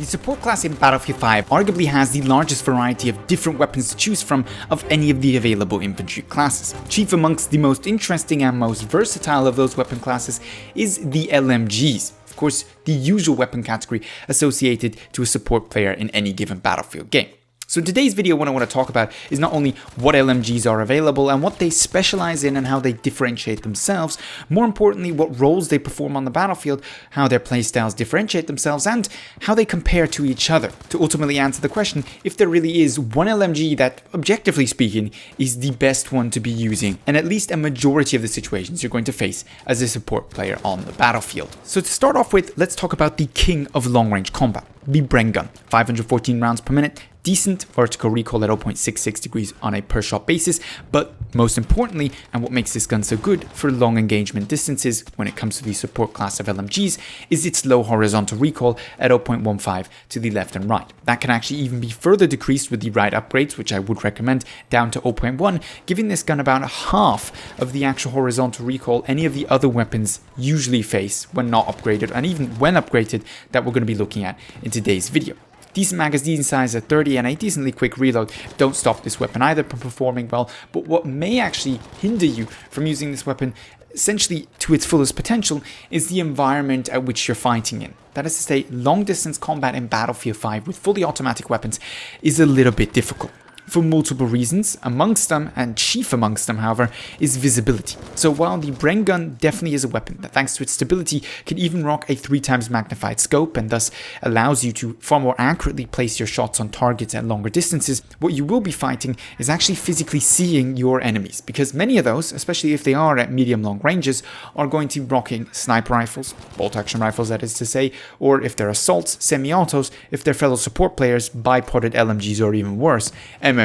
support class in Battlefield 5 arguably has the largest variety of different weapons to choose from of any of the available infantry classes. Chief amongst the most interesting and most versatile of those weapon classes is the LMGs. Of course, the usual weapon category associated to a support player in any given Battlefield game. So in today's video, what I want to talk about is not only what LMGs are available and what they specialize in and how they differentiate themselves, more importantly, what roles they perform on the battlefield, how their playstyles differentiate themselves, and how they compare to each other, to ultimately answer the question if there really is one LMG that, objectively speaking, is the best one to be using in at least a majority of the situations you're going to face as a support player on the battlefield. So to start off with, let's talk about the king of long-range combat, the Bren Gun. 514 rounds per minute, decent vertical recoil at 0.66 degrees on a per shot basis, but most importantly, and what makes this gun so good for long engagement distances when it comes to the support class of LMGs, is its low horizontal recoil at 0.15 to the left and right. That can actually even be further decreased with the right upgrades, which I would recommend, down to 0.1, giving this gun about half of the actual horizontal recoil any of the other weapons usually face when not upgraded, and even when upgraded, that we're going to be looking at in today's video. Decent magazine size at 30 and a decently quick reload don't stop this weapon either from performing well, but what may actually hinder you from using this weapon essentially to its fullest potential is the environment at which you're fighting in. That is to say, long distance combat in Battlefield 5 with fully automatic weapons is a little bit difficult. For multiple reasons, amongst them, and chief amongst them, however, is visibility. So while the Bren Gun definitely is a weapon that, thanks to its stability, can even rock a 3 times magnified scope and thus allows you to far more accurately place your shots on targets at longer distances, what you will be fighting is actually physically seeing your enemies, because many of those, especially if they are at medium-long ranges, are going to be rocking sniper rifles, bolt-action rifles that is to say, or if they're assaults, semi-autos, if they're fellow support players, bipodded LMGs, or even worse, LMGs.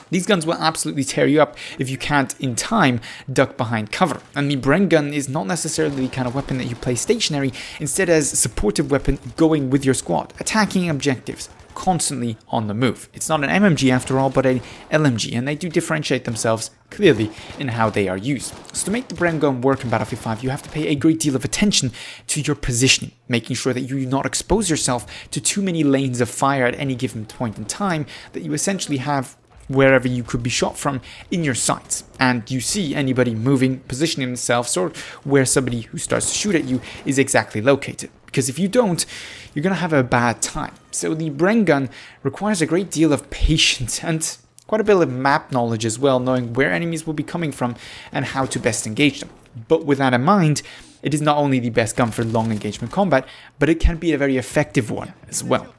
These guns will absolutely tear you up if you can't, in time, duck behind cover. And the Bren Gun is not necessarily the kind of weapon that you play stationary, instead as a supportive weapon going with your squad, attacking objectives, constantly on the move. It's not an MMG after all, but an LMG, and they do differentiate themselves clearly in how they are used. So to make the Bren Gun work in Battlefield 5, you have to pay a great deal of attention to your positioning, making sure that you do not expose yourself to too many lanes of fire at any given point in time, that you essentially have wherever you could be shot from in your sights, and you see anybody moving, positioning themselves, or where somebody who starts to shoot at you is exactly located. Because if you don't, you're going to have a bad time. So the Bren Gun requires a great deal of patience and quite a bit of map knowledge as well, knowing where enemies will be coming from and how to best engage them. But with that in mind, it is not only the best gun for long engagement combat, but it can be a very effective one as well.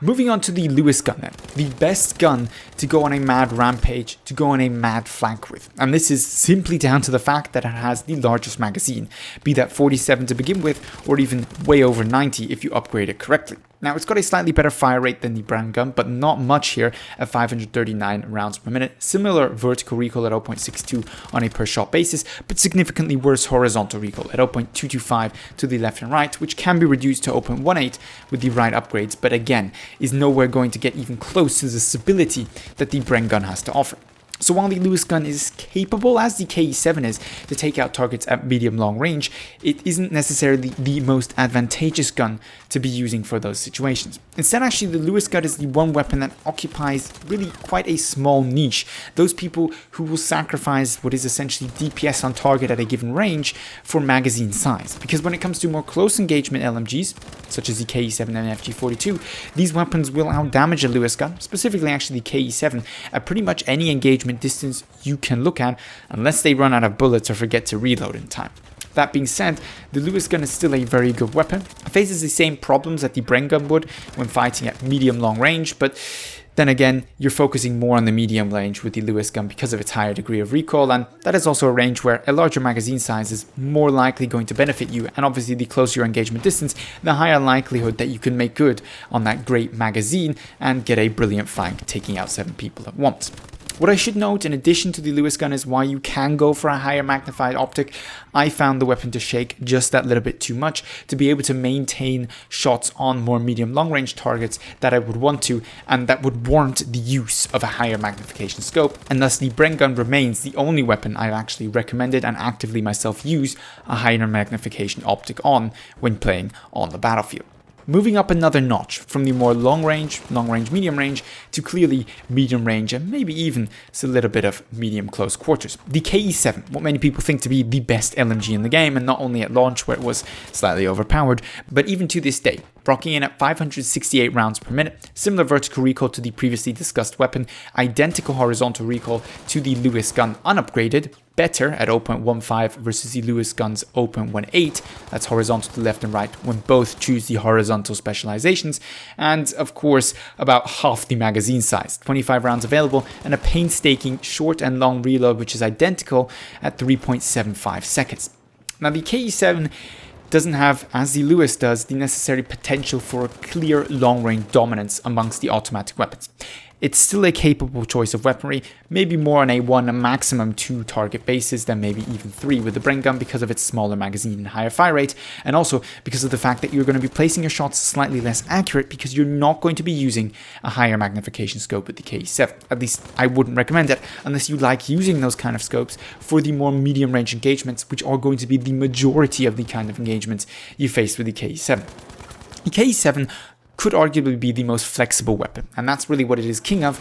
Moving on to the Lewis gun then, the best gun to go on a mad rampage, to go on a mad flank with. And this is simply down to the fact that it has the largest magazine, be that 47 to begin with, or even way over 90 if you upgrade it correctly. Now, it's got a slightly better fire rate than the Bren Gun, but not much here at 539 rounds per minute. Similar vertical recoil at 0.62 on a per shot basis, but significantly worse horizontal recoil at 0.225 to the left and right, which can be reduced to 0.18 with the right upgrades, but again, is nowhere going to get even close to the stability that the Bren Gun has to offer. So while the Lewis gun is capable, as the KE7 is, to take out targets at medium-long range, it isn't necessarily the most advantageous gun to be using for those situations. Instead, actually, the Lewis gun is the one weapon that occupies really quite a small niche. Those people who will sacrifice what is essentially DPS on target at a given range for magazine size. Because when it comes to more close engagement LMGs, such as the KE7 FG42, these weapons will outdamage a Lewis gun, specifically actually the KE7, at pretty much any engagement distance you can look at, unless they run out of bullets or forget to reload in time. That being said, the Lewis gun is still a very good weapon. It faces the same problems that the Bren Gun would when fighting at medium-long range, but then again, you're focusing more on the medium range with the Lewis gun because of its higher degree of recoil, and that is also a range where a larger magazine size is more likely going to benefit you, and obviously the closer your engagement distance, the higher likelihood that you can make good on that great magazine and get a brilliant flank taking out 7 people at once. What I should note in addition to the Lewis gun is why you can go for a higher magnified optic. I found the weapon to shake just that little bit too much to be able to maintain shots on more medium long range targets that I would want to, and that would warrant the use of a higher magnification scope, and thus the Bren Gun remains the only weapon I've actually recommended and actively myself use a higher magnification optic on when playing on the battlefield. moving up another notch from the more long range, medium range, to clearly medium range, and maybe even a little bit of medium close quarters. The KE7, what many people think to be the best LMG in the game, and not only at launch where it was slightly overpowered, but even to this day, rocking in at 568 rounds per minute, similar vertical recoil to the previously discussed weapon, identical horizontal recoil to the Lewis gun unupgraded, better at 0.15 versus the Lewis gun's 0.18, that's horizontal to left and right when both choose the horizontal specializations, and of course about half the magazine size, 25 rounds available, and a painstaking short and long reload which is identical at 3.75 seconds. Now the KE7 doesn't have, as the Lewis does, the necessary potential for a clear long-range dominance amongst the automatic weapons. It's still a capable choice of weaponry, maybe more on a 1 and maximum 2 target basis than maybe even 3 with the Bren Gun because of its smaller magazine and higher fire rate, and also because of the fact that you're going to be placing your shots slightly less accurate because you're not going to be using a higher magnification scope with the KE7. At least I wouldn't recommend it unless you like using those kind of scopes for the more medium range engagements, which are going to be the majority of the kind of engagements you face with the KE7. The KE7 could arguably be the most flexible weapon, and that's really what it is king of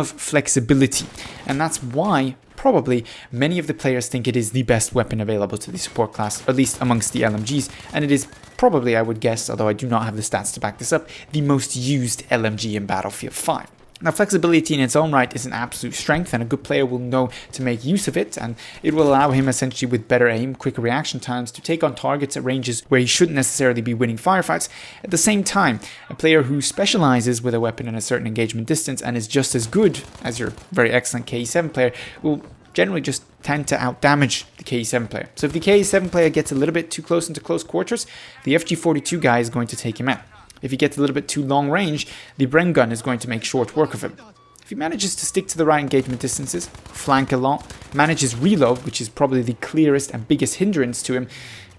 flexibility, and that's why probably many of the players think it is the best weapon available to the support class, at least amongst the LMGs, and it is probably, I would guess, although I do not have the stats to back this up, the most used LMG in Battlefield 5. Now, flexibility in its own right is an absolute strength, and a good player will know to make use of it, and it will allow him essentially with better aim, quicker reaction times to take on targets at ranges where he shouldn't necessarily be winning firefights. At the same time, a player who specializes with a weapon in a certain engagement distance and is just as good as your very excellent KE7 player will generally just tend to outdamage the KE7 player. So if the KE7 player gets a little bit too close into close quarters, the FG42 guy is going to take him out. If he gets a little bit too long range, the Bren Gun is going to make short work of him. If he manages to stick to the right engagement distances, flank a lot, manages reload, which is probably the clearest and biggest hindrance to him,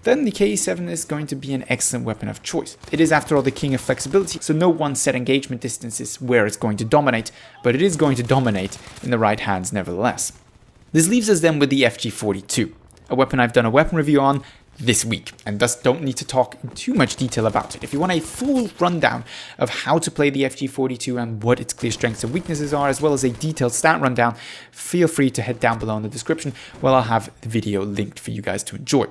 then the KE7 is going to be an excellent weapon of choice. It is, after all, the king of flexibility, so no one set engagement distance is where it's going to dominate, but it is going to dominate in the right hands nevertheless. This leaves us then with the FG42, a weapon I've done a weapon review on this week, and thus don't need to talk in too much detail about it. If you want a full rundown of how to play the FG42 and what its clear strengths and weaknesses are, as well as a detailed stat rundown, feel free to head down below in the description where I'll have the video linked for you guys to enjoy.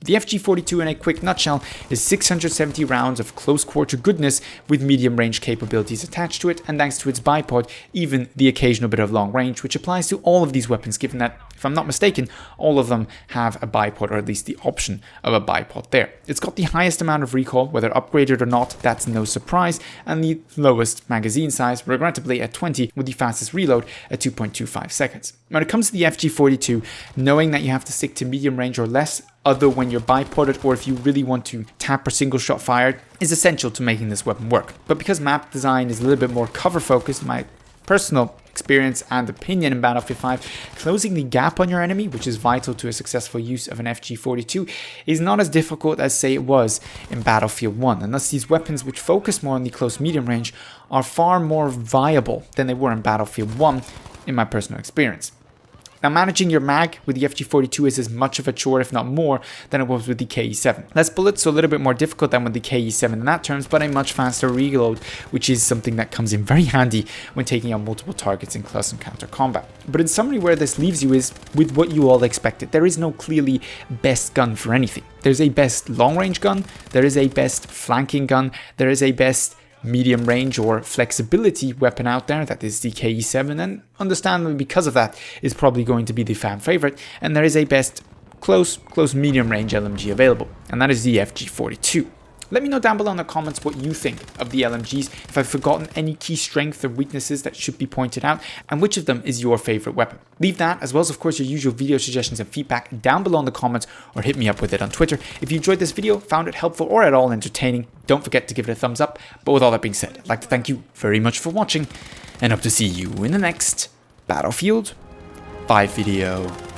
The FG42 in a quick nutshell is 670 rounds of close quarter goodness with medium range capabilities attached to it, and thanks to its bipod, even the occasional bit of long range, which applies to all of these weapons, given that, if I'm not mistaken, all of them have a bipod, or at least the option of a bipod there. It's got the highest amount of recoil, whether upgraded or not, that's no surprise, and the lowest magazine size, regrettably at 20, with the fastest reload at 2.25 seconds. When it comes to the FG42, knowing that you have to stick to medium range or less, other when you're bipoded, or if you really want to tap or single shot fired, is essential to making this weapon work. But because map design is a little bit more cover focused, my personal experience and opinion in Battlefield 5, closing the gap on your enemy, which is vital to a successful use of an FG42, is not as difficult as, say, it was in Battlefield 1, and thus these weapons, which focus more on the close medium range, are far more viable than they were in Battlefield 1 in my personal experience. Now, managing your mag with the FG42 is as much of a chore, if not more, than it was with the KE7. Less bullets, so a little bit more difficult than with the KE7 in that terms, but a much faster reload, which is something that comes in very handy when taking on multiple targets in close encounter combat. But in summary, where this leaves you is with what you all expected. There is no clearly best gun for anything. There's a best long-range gun, there is a best flanking gun, there is a best medium range or flexibility weapon out there, that is the KE7, and understandably because of that is probably going to be the fan favorite, and there is a best close medium range LMG available, and that is the FG42. Let me know down below in the comments what you think of the LMGs, if I've forgotten any key strengths or weaknesses that should be pointed out, and which of them is your favorite weapon. Leave that, as well as of course your usual video suggestions and feedback, down below in the comments, or hit me up with it on Twitter. If you enjoyed this video, found it helpful or at all entertaining, don't forget to give it a thumbs up. But with all that being said, I'd like to thank you very much for watching, and hope to see you in the next Battlefield 5 video.